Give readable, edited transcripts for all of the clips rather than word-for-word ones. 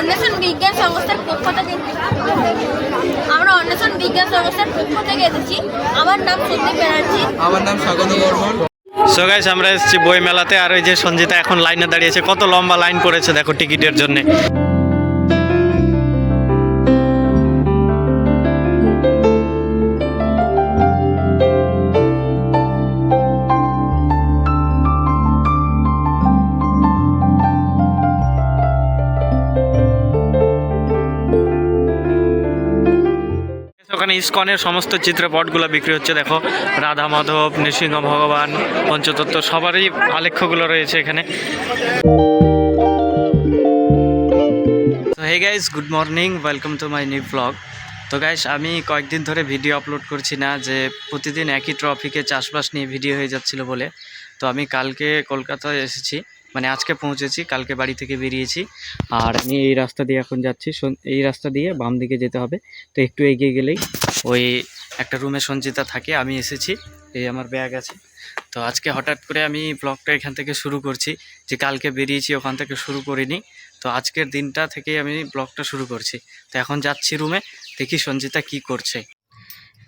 অন্বেষণ বিজ্ঞান সংস্থার পক্ষ থেকে এসেছি। আমার নাম সন্দীপ ব্যানার্জি। আমার নাম স্বাগত বর্মন। সো গাইস, আমরা এসেছি বই মেলাতে। আর ওই যে সঞ্জিতা এখন লাইনে দাঁড়িয়েছে, কত লম্বা লাইন পড়েছে দেখো টিকিটের জন্য। ওখানে ইসকনের সমস্ত চিত্রপটগুলো বিক্রি হচ্ছে দেখো, রাধা মাধব, নৃসিংহ ভগবান, পঞ্চতত্ত্ব সবারই আলেখ্যগুলো রয়েছে এখানে। তো hey guys, good morning, welcome to my new blog. তো গাইস, আমি কয়েকদিন ধরে ভিডিও আপলোড করছি না, যে প্রতিদিন একই টপিকে চাষবাস নিয়ে ভিডিও হয়ে যাচ্ছিল বলে। তো আমি কালকে কলকাতায় এসেছি, মানে আজকে পৌঁছেছি, কালকে বাড়ি থেকে বেরিয়েছি। আর আমি এই রাস্তা দিয়ে এখন যাচ্ছি, এই রাস্তা দিয়ে বাম দিকে যেতে হবে। তো একটু এগিয়ে গেলেই ওই একটা রুমে সঞ্চিতা থাকে, আমি এসেছি, এই আমার ব্যাগ আছে। তো আজকে হঠাৎ করে আমি ব্লগটা এখান থেকে শুরু করছি, যে কালকে বেরিয়েছি ওখান থেকে শুরু করিনি। তো আজকের দিনটা থেকে আমি ব্লগটা শুরু করছি। তো এখন যাচ্ছি রুমে, দেখি সঞ্চিতা কি করছে।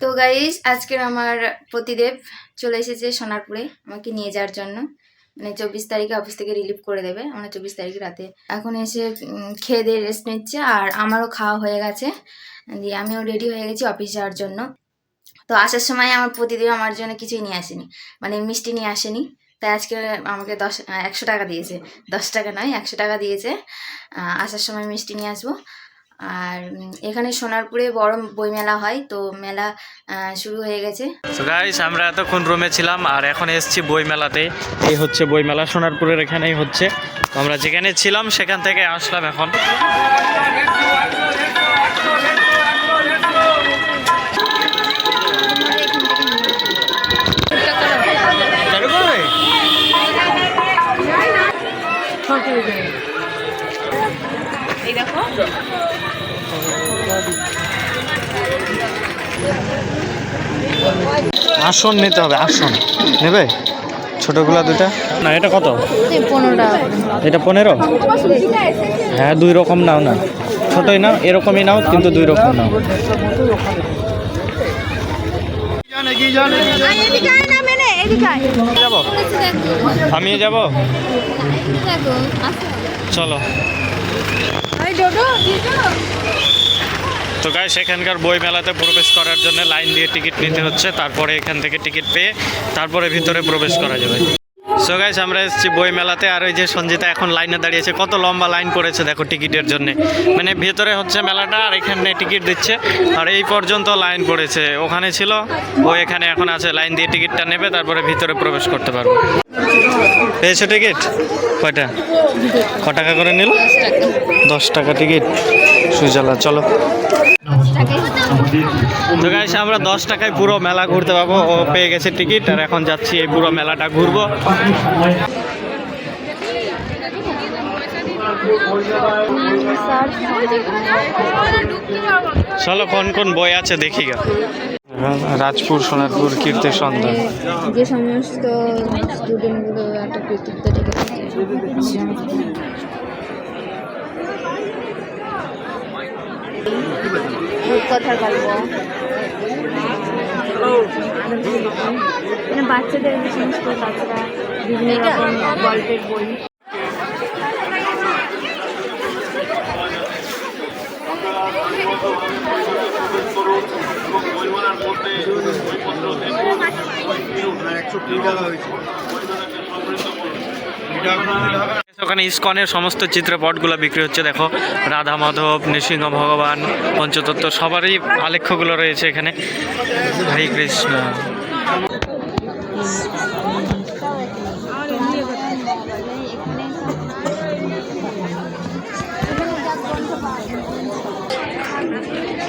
তো গাইস, আজকের আমার পতিদেব চলে এসেছে সোনারপুরে আমাকে নিয়ে যাওয়ার জন্য। মানে 24 তারিখে অফিস থেকে রিলিভ করে দেবে। আমরা 24 তারিখ রাতে এখন এসে খেয়ে দিয়ে রেস্ট নিচ্ছে। আর আমারও খাওয়া হয়ে গেছে, দিয়ে আমিও রেডি হয়ে গেছি অফিস যাওয়ার জন্য। তো আসার সময় আমার পতিদেব আমার জন্য কিছুই নিয়ে আসেনি, মানে মিষ্টি নিয়ে আসেনি। তাই আজকে আমাকে 100 টাকা দিয়েছে, 10 টাকা নয় 100 টাকা দিয়েছে। আসার সময় মিষ্টি নিয়ে আসবো। আর এখানে সোনারপুরে বড় বইমেলা হয়, তো মেলা শুরু হয়ে গেছে। সো গাইস, আমরা এতক্ষণ রুমে ছিলাম আর এখন এসেছি বই মেলাতে। এই হচ্ছে বই মেলা, সোনারপুরের এখানেই হচ্ছে। তো আমরা যেখানে ছিলাম সেখান থেকে আসলাম এখন। এই দেখো, আসন নিতে হবে, আসন নেবে ছোটগুলা দুটা না। এটা কত? 15 টাকা। এটা 15? হ্যাঁ, 2 রকম নাও না, ছোটই নাও, এরকমই নাও, কিন্তু 2 রকম নাও। যাবো, আমি যাব, চলো। তো গাইস, এখানকার বই মেলাতে প্রবেশ করার জন্য লাইন দিয়ে টিকিট নিতে হচ্ছে, তারপরে এখান থেকে টিকিট পেয়ে তারপরে ভিতরে প্রবেশ করা যাবে। সো গাইস, আমরা এসেছি বই মেলাতে। আর ওই যে সঞ্জিতা এখন লাইনে দাঁড়িয়েছে, কত লম্বা লাইন পড়েছে দেখো টিকিটের জন্য। মানে ভেতরে হচ্ছে মেলাটা আর এখানে টিকিট দিচ্ছে, আর এই পর্যন্ত লাইন পড়েছে। ওখানে ছিল, ও এখানে এখন আছে, লাইন দিয়ে টিকিটটা নেবে, তারপরে ভিতরে প্রবেশ করতে পারবো। পেয়েছো টিকিট? কয়টা, ক টাকা করে নিল? 10 টাকা টিকিট। সুজালা, চলো। তো গাইস, আমরা 10 টাকায় পুরো মেলা ঘুরতে পাবো। ও পেয়ে গেছে টিকিট, আর এখন যাচ্ছি এই পুরো মেলাটা ঘুরবো। চলো, কোন কোন বই আছে দেখি গা। রাজপুর, সোনারপুর, কীর্তি সন্ধান। যে সমস্ত স্টুডেন্টগুলো একটা কৃতিত্ব রূপকথার গল্প, মানে বাচ্চাদের যে সমস্ত বাচ্চারা বিভিন্ন রকম গল্পের বই। ওখানে ইসকনের সমস্ত চিত্রপটগুলো বিক্রি হচ্ছে দেখো, রাধা মাধব, নৃসিংহ ভগবান, পঞ্চতত্ত্ব সবারই আলেখ্যগুলো রয়েছে এখানে। হরে কৃষ্ণ।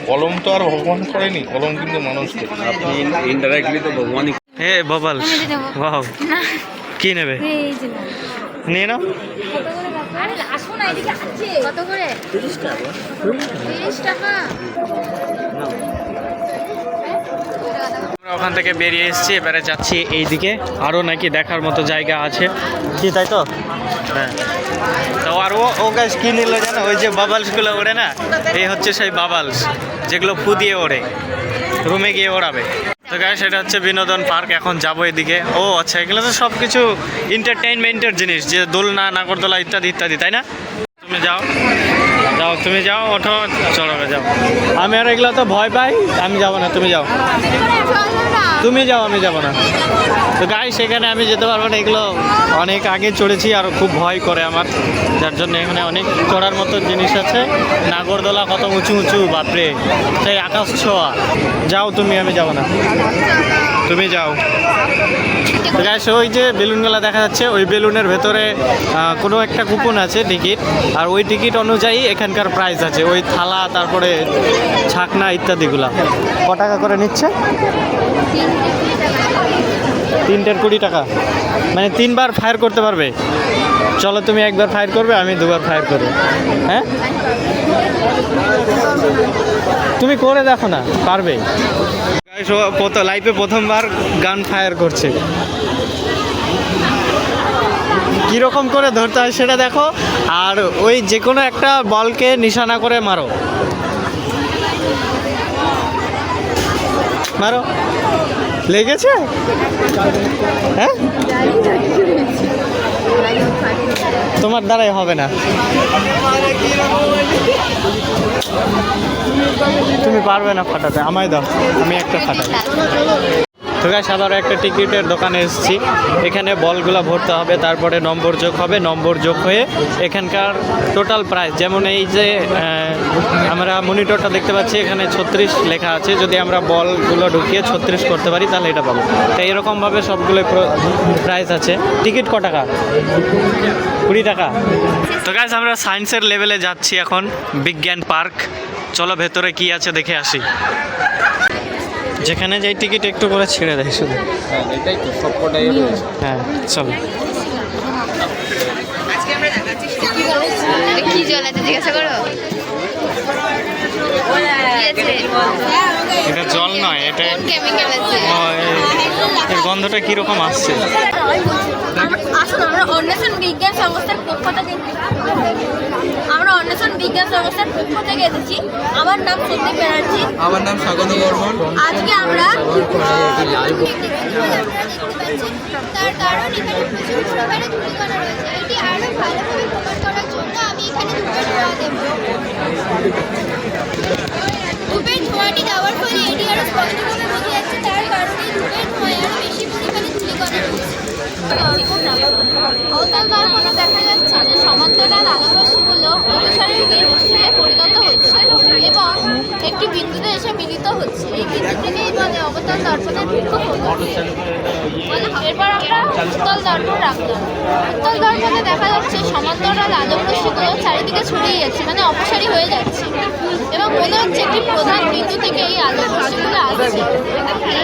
কলম তো আর ভগবান করেনি, কলম কিন্তু মানুষ করে। আপনি ইনডাইরেক্টলি তো ভগবানই। হে ববাল, ওয়াও, কি নেবে? নিয়ে নাও। কত করে? 30 টাকা। 30 টাকা। ওখান থেকে বেরিয়ে এসেছি, এবারে যাচ্ছি এইদিকে। আরও নাকি দেখার মতো জায়গা আছে, কি তাই তো? হ্যাঁ, তো আর ও গাছ কী নিল জানো, ওই যে বাবালসগুলো ওড়ে না, এই হচ্ছে সেই বাবালস যেগুলো ফু দিয়ে ওড়ে, রুমে গিয়ে ওড়াবে। তো গাইস এটা হচ্ছে বিনোদন পার্ক, এখন যাবো এদিকে। ও আচ্ছা, এগুলো তো সব কিছু এন্টারটেইনমেন্টের জিনিস, যে দোলনা, নাগরদোলা ইত্যাদি ইত্যাদি, তাই না? তুমি যাও যাও, তুমি যাও, ওঠো, চলো যাও। আমি আর এগুলো তো ভয় পাই, আমি যাবো না, তুমি যাও। তুমি যাও, আমি যাবো না। তো গাইস সেখানে আমি যেতে পারবো না, এগুলো অনেক আগে চড়েছি আর খুব ভয় করে আমার, যার জন্য এখানে অনেক চড়ার মতো জিনিস আছে। নাগরদোলা কত উঁচু উঁচু, বাপরে, সেই আকাশ ছোঁয়া। যাও তুমি, আমি যাবো না, তুমি যাও। তো গাইস ওই যে বেলুনগুলো দেখা যাচ্ছে, ওই বেলুনের ভেতরে কোনো একটা কুপন আছে টিকিট, আর ওই টিকিট অনুযায়ী এখানকার প্রাইস আছে। ওই থালা, তারপরে ছাকনা ইত্যাদিগুলা ক টাকা করে নিচ্ছে? 3টের 20 টাকা, মানে 3বার ফায়ার করতে পারবে। চলো তুমি একবার ফায়ার করবে, আমি 2বার ফায়ার করবো। হ্যাঁ, তুমি করে দেখো না, পারবে। লাইফে প্রথমবার গান ফায়ার করছে, কীরকম করে ধরতে হয় সেটা দেখো, আর ওই যে কোনো একটা বলকে নিশানা করে মারো, মারো। লেগেছে? হ্যাঁ, তোমার দ্বারাই হবে না, তুমি পারবে না ফাটাতে, আমায় দাও, আমি একটা ফাটাই। তো গাইস আবারও একটা টিকিটের দোকানে এসেছি, এখানে বলগুলো ভরতে হবে, তারপরে নম্বর যোগ হবে, নম্বর যোগ হয়ে এখানকার টোটাল প্রাইস, যেমন এই যে আমরা মনিটরটা দেখতে পাচ্ছি, এখানে 36 লেখা আছে, যদি আমরা বলগুলো ঢুকিয়ে 36 করতে পারি তাহলে এটা পাবো। তো এরকমভাবে সবগুলো প্রাইস আছে। টিকিট ক টাকা? 20 টাকা। তো গাইস আমরা সায়েন্সের লেভেলে যাচ্ছি এখন, বিজ্ঞান পার্ক। চলো ভেতরে কি আছে দেখে আসি। যেখানে যাই টিকিট একটু করে ছেড়ে দেয় শুধু। এটাই তো সবকটাই। হ্যাঁ চলো। কি জল আছে জিজ্ঞাসা করো? এটা জল নয়, এটা কেমিক্যাল আছে। এর গন্ধটা কিরকম আসছে। আসুন, আমরা অন্বেষণ বিজ্ঞান সংস্থার পক্ষ থেকে এসেছি। আমার নাম সন্দীপ ব্যানার্জি। আমার নাম স্বাগত বর্মন। আজকে আমরা তার কারণ এখানে প্রচুর পরিমাণে ধূলিকণা রয়েছে। এটি আরও ভালোভাবে প্রমাণ করার জন্য আমি এখানে ধূপের ধোঁয়া দেব। ধূপের ধোঁয়াটি দেওয়ার ফলে এটি আরও স্পষ্টভাবে বোঝা যাচ্ছে, তার কারণে ধূপের ধোঁয়ায় আরও বেশি পরিমাণে ধূলিকণা রয়েছে। অবতল দর্পণে দেখা যাচ্ছে যে সমান্তরাল আলোরশ্মিগুলো অভিসারের রশ্মিতে পরিণত হচ্ছে এবং একটি বিন্দুতে এসে মিলিত হচ্ছে। এই বিন্দু থেকেই বলে অবতল দর্পণের দৈর্ঘ্য কত। এরপর আমরা উত্তল দর্পণ রাখলাম। উত্তল দর্পণে দেখা যাচ্ছে সমান্তরাল আলোরশ্মিগুলো চারিদিকে ছড়িয়ে যাচ্ছে, মানে অপসারী হয়ে যাচ্ছে, এবং মনে হচ্ছে একটি প্রধান বিন্দু থেকে এই আলোরশ্মিগুলো আসছে।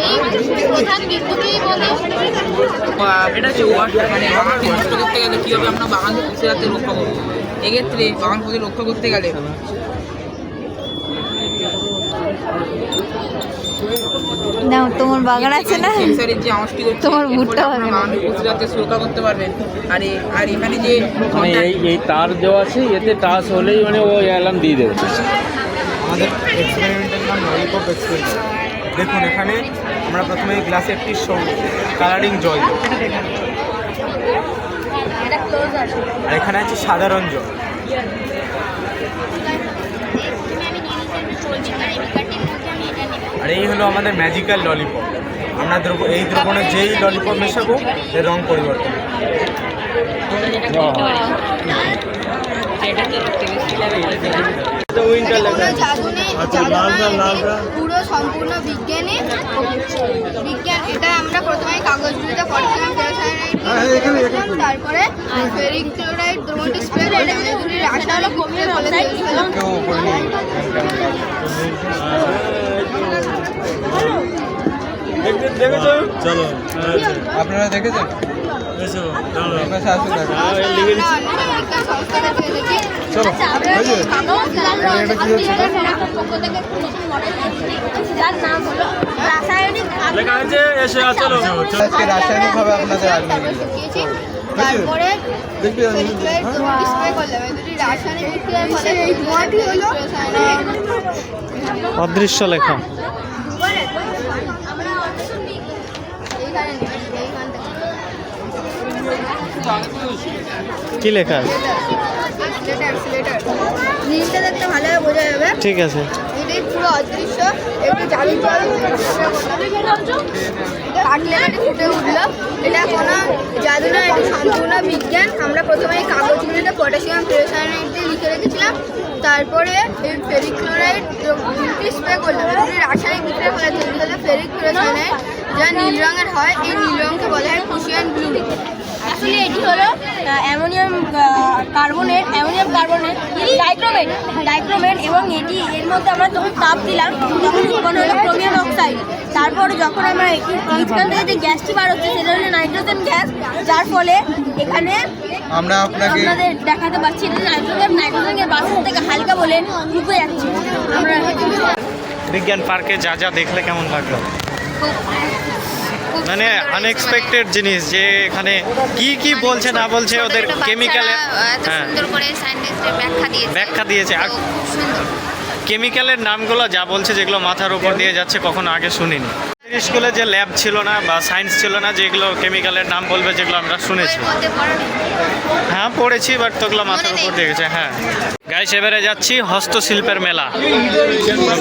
এই প্রধান বিন্দুকেই বলে এটা হচ্ছে মানে বাগানকে নষ্ট করতে গেলে কী হবে, আমরা বাগানকে পুষে রাখতে রক্ষা করবো। এক্ষেত্রে বাগান প্রতি রক্ষা করতে গেলে না, তোমার বাগান আছে না, সেন্সারের যে আওয়াজটি করছে, তোমার ভুট্টা আপনারা বাগানকে পুষে রাখতে সুরক্ষা করতে পারবেন। আর এখানে যে এই তার দেওয়া আছে, এতে টাচ হলেই মানে ও অ্যালার্ম দিয়ে দেবে। আমাদের এক্সপেরিমেন্টের নাম ললিপপ এক্সপেরিমেন্ট। দেখুন এখানে আমরা প্রথমে গ্লাসে একটি কালারিং জল দিই, আর এখানে আছে সাধারণ জল। আর এই হলো আমাদের ম্যাজিক্যাল ললিপপ। আমরা এই দ্রবণে যেই ললিপপ মেশাবো এর রং পরিবর্তন হবে। কোনো জাদু নেই, পুরো সম্পূর্ণ বিজ্ঞানে বিজ্ঞান। এটা আমরা প্রথমে কাগজগুলিতে পটাশিয়াম পেরোসায়ানাইড, তারপরে ফেরিক ক্লোরাইড দ্রবণটি স্প্রে করে এগুলির রাসায়নিক কমিয়ে বলে দিয়েছিলাম। আপনারা দেখেছেন? আচ্ছা, আমরা পক্ষ থেকে একটু নতুন মডেল এনেছি, যার নাম হলো রাসায়নিক আজকে রাসায়নিকভাবে আপনাদের তারপরে স্প্রে করলাম এই দুটি রাসায়নিক বিক্রিয়ার ফলে এই ধোঁয়াটি হলো অদৃশ্য লেখা কি লেখা আছে? জিনিসটা দেখতে ভালোভাবে বোঝা যাবে। ঠিক আছে, এটাই পুরো অদৃশ্য, একটু জাদু জল কাটলে এটি ফুটে উঠলো। এটা কোনো জাদু না, এটি সম্পূর্ণ বিজ্ঞান। আমরা প্রথমে এই কাগজগুলিতে পটাশিয়াম ফেরোসায়ানাইড দিয়ে লিখে রেখেছিলাম, তারপরে এই ফেরিক ক্লোরাইড স্প্রে করলাম। এটি রাসায়নিক বিক্রিয়া ফলে তৈরি হলো ফেরিক ফেরোসায়ানাইড, যা নীল রঙের হয়। এই নীল রঙকে বলা হয় ক্রুশিয়ান ব্লু। অ্যাকচুয়ালি এটি হলো অ্যামোনিয়াম কার্বনেট ডাইক্রোমেট এবং এটি এর মধ্যে আমরা যখন তাপ দিলাম তখন উৎপন্ন হলো ক্রোমিয়াম অক্সাইড। তারপরে যখন আমরা এখান থেকে যে গ্যাসটি বার হচ্ছে সেটা হলো নাইট্রোজেন গ্যাস, যার ফলে এখানে আমরা আপনাকে আপনাদের দেখাতে পাচ্ছি এটা নাইট্রোজেনের বাতাস থেকে হালকা বলে ঢুকে যাচ্ছে। আমরা বিজ্ঞান পার্কে যা যা দেখলে কেমন লাগলো? মানে আনএক্সপেক্টেড জিনিস, যে এখানে কি কি বলছে না বলছে ওদের কেমিক্যালের, হ্যাঁ সুন্দর করে সায়েন্টিস্টের ব্যাখ্যা দিয়েছে। আর কেমিক্যালের নামগুলো যা বলছে যেগুলো মাথার উপর দিয়ে যাচ্ছে, কখনো আগে শুনিনি। স্কুলে যে ল্যাব ছিল না বা সায়েন্স ছিল না, যেগুলো কেমিক্যালের নাম বলবে, যেগুলো আমরা শুনেছি, হ্যাঁ পড়েছি, বাট তোগুলো মাথার উপর দিয়ে গেছে। হ্যাঁ গাইস, এবারে যাচ্ছি হস্তশিল্পের মেলা।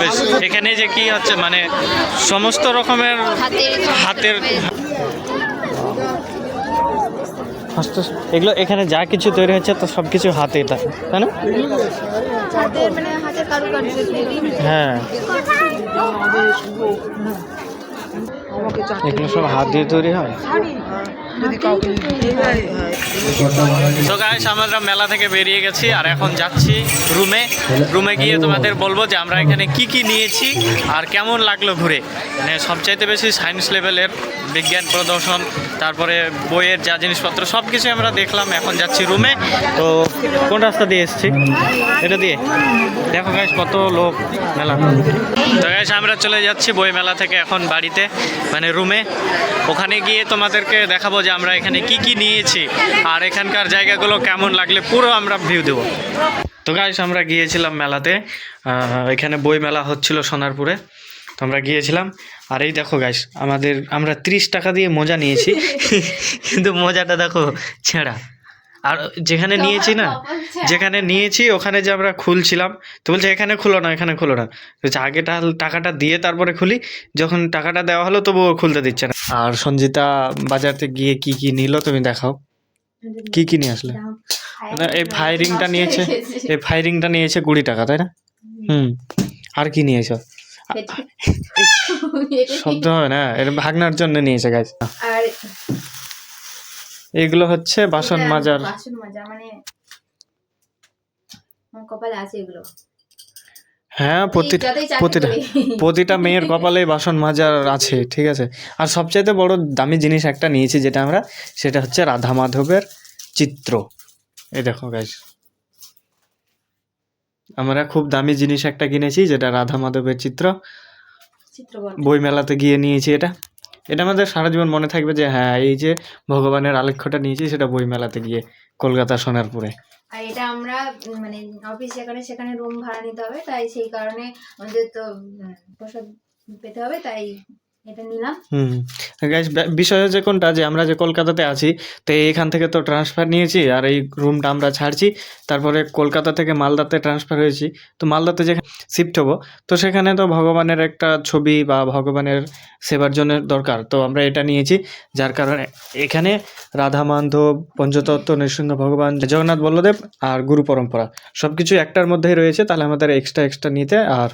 বেশ, এখানে যে কি হচ্ছে, মানে সমস্ত রকমের হাতের এগুলো এখানে যা কিছু তৈরি হচ্ছে তো সব কিছু হাতে, তাই না? হ্যাঁ, এগুলো সব হাত দিয়ে তৈরি হয়। তো গাইস, আমরা মেলা থেকে বেরিয়ে গেছি আর এখন যাচ্ছি রুমে গিয়ে তোমাদের বলবো যে আমরা এখানে কি কি নিয়েছি আর কেমন লাগলো ঘুরে। মানে সবচাইতে বেশি সায়েন্স লেভেলের বিজ্ঞান প্রদর্শন, তারপরে বইয়ের যা জিনিসপত্র সব কিছু আমরা দেখলাম। এখন যাচ্ছি রুমে। তো কোন রাস্তা দিয়ে এসেছি? এটা দিয়ে। দেখো গাইস কত লোক মেলা। তো গাইস, আমরা চলে যাচ্ছি বই মেলা থেকে এখন বাড়িতে, মানে রুমে। ওখানে গিয়ে তোমাদেরকে দেখাবো যে আমরা এখানে কি কি নিয়েছি আর এখানকার জায়গাগুলো কেমন লাগলে পুরো আমরা ভিউ দেবো। তো গাইস, আমরা গিয়েছিলাম মেলাতে, এখানে বই মেলা হচ্ছিল সোনারপুরে। তো আমরা গিয়েছিলাম, আর এই দেখো গাইস, আমরা 30 টাকা দিয়ে মোজা নিয়েছি, কিন্তু মোজাটা দেখো ছেঁড়া। আর যেখানে নিয়েছি ওখানে যে আমরা খুলছিলাম, তো বলছে এখানে খুলো না, এখানে খুলো না। বলছে আগে টাকাটা দিয়ে তারপরে খুলি। যখন টাকাটা দেওয়া হলো তবুও খুলতে দিচ্ছে না। আর সঞ্জিতা বাজারতে গিয়ে কি কি নিল তুমি দেখাও, কি কি নিয়ে আসলে? এই ফায়ারিংটা নিয়েছে 20 টাকা, তাই না? আর কি নিয়েছো? শব্দ হয় না, এটা ভাগনার জন্য নিয়েছে গাইস। আর এগুলো হচ্ছে বাসন মাজার, মানে কপালে আছে এগুলো। হ্যাঁ, প্রতিটা মেয়ের কপালে বাসন মাজার আছে, ঠিক আছে। আর সবচাইতে বড় দামি জিনিস একটা নিয়েছি সেটা হচ্ছে রাধা মাধবের চিত্র। এই দেখো গাইস, আমরা খুব দামি জিনিস একটা কিনেছি, যেটা রাধা মাধবের চিত্র। বই মেলাতে গিয়ে নিয়েছি এটা আমাদের সারা জীবন মনে থাকবে যে হ্যাঁ, এই যে ভগবানের আলেখ্যটা নিয়েছি সেটা বই মেলাতে গিয়ে কলকাতা সোনারপুরে। আর এটা আমরা মানে অফিস সেখানে রুম ভাড়া নিতে হবে, তাই সেই কারণে আমাদের তো প্রসাদ পেতে হবে, তাই এটা নিলাম। গাইস, বিষয় হচ্ছে কোনটা, যে আমরা যে কলকাতাতে আছি, তো এখান থেকে তো ট্রান্সফার নিয়েছি আর এই রুমটা আমরা ছাড়ছি। তারপরে কলকাতা থেকে মালদাতে ট্রান্সফার হয়েছি। তো মালদাতে যেখানে শিফট হবো, তো সেখানে তো ভগবানের একটা ছবি বা ভগবানের সেবার জন্য দরকার। তো আমরা এটা নিয়েছি, যার কারণে এখানে রাধা মাধব, পঞ্চতত্ত্ব, নৃসিংহ ভগবান, জগন্নাথ বল্লদেব আর গুরু পরম্পরা সব কিছু একটার মধ্যেই রয়েছে। তাহলে আমাদের এক্সট্রা নিতে আর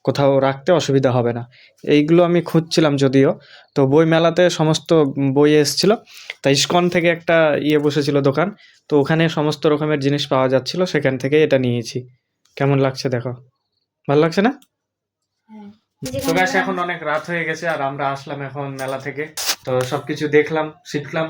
কোথাও রাখতে অসুবিধা হবে না। এইগুলো আমি খুঁজছিলাম যদিও। তো বই মেলাতে সমস্ত বই এসেছিলো, তাই ইস্কন থেকে একটা বসেছিল দোকান, তো ওখানে সমস্ত রকমের জিনিস পাওয়া যাচ্ছিল, সেখান থেকে এটা নিয়েছি। কেমন লাগছে দেখো, ভালো লাগছে না? তো গাইস, এখন অনেক রাত হয়ে গেছে আর আমরা আসলাম এখন মেলা থেকে। তো সবকিছু দেখলাম, শিখলাম,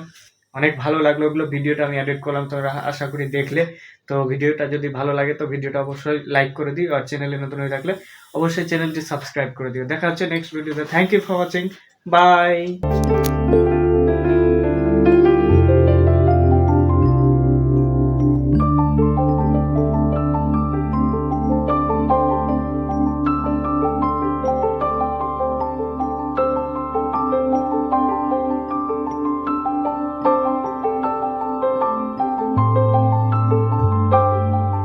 অনেক ভালো লাগলো ওগুলো ভিডিওটা আমি এডিট করলাম, তোমরা আশা করি দেখলে। তো ভিডিওটা যদি ভালো লাগে তো ভিডিওটা অবশ্যই লাইক করে দিও, আর চ্যানেলে নতুন হয়ে থাকলে অবশ্যই চ্যানেলটি সাবস্ক্রাইব করে দিও। দেখা হচ্ছে নেক্সট ভিডিওতে। Thank you for watching, by.